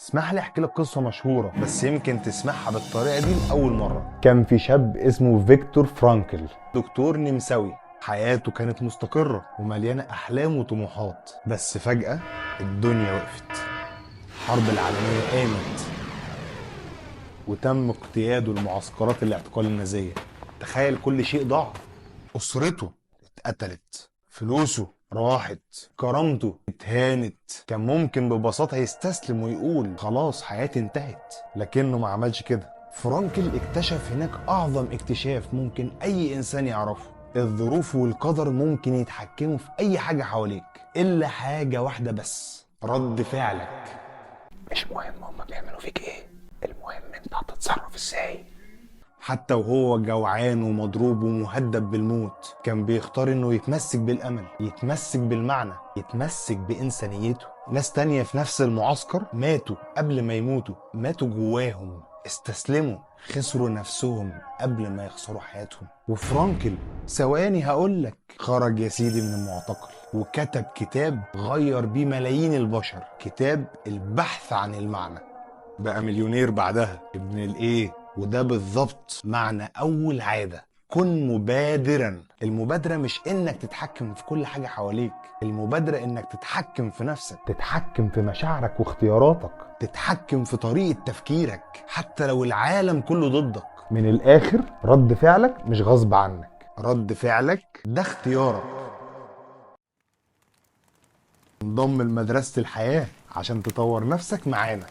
اسمح لي احكي لك قصه مشهوره بس يمكن تسمعها بالطريقه دي لاول مره. كان في شاب اسمه فيكتور فرانكل، دكتور نمساوي. حياته كانت مستقره ومليانه احلام وطموحات، بس فجاه الدنيا وقفت. الحرب العالميه قامت وتم اقتياده لمعسكرات الاعتقال النازيه. تخيل كل شيء ضاع. اسرته اتقتلت، فلوسه راحت، كرامته اتهانت. كان ممكن ببساطة يستسلم ويقول خلاص حياتي انتهت، لكنه ما عملش كده. فرانكل اكتشف هناك أعظم اكتشاف ممكن أي إنسان يعرفه. الظروف والقدر ممكن يتحكموا في أي حاجة حواليك إلا حاجة واحدة بس: رد فعلك. مش مهم هما بيعملوا فيك إيه، المهم أنت هتتصرف إزاي. حتى وهو جوعان ومضروب ومهدد بالموت كان بيختار انه يتمسك بالامل، يتمسك بالمعنى، يتمسك بانسانيته. ناس تانية في نفس المعسكر ماتوا قبل ما يموتوا، ماتوا جواهم، استسلموا، خسروا نفسهم قبل ما يخسروا حياتهم. وفرانكل ثواني هقولك خرج يا سيدي من المعتقل وكتب كتاب غير بيه ملايين البشر، كتاب البحث عن المعنى. بقى مليونير بعدها. ابن الايه؟ وده بالظبط معنى اول عادة: كن مبادرا. المبادرة مش انك تتحكم في كل حاجة حواليك، المبادرة انك تتحكم في نفسك، تتحكم في مشاعرك واختياراتك، تتحكم في طريقة تفكيرك حتى لو العالم كله ضدك. من الاخر، رد فعلك مش غصب عنك، رد فعلك ده اختيارك. انضم لمدرسة الحياة عشان تطور نفسك معانا.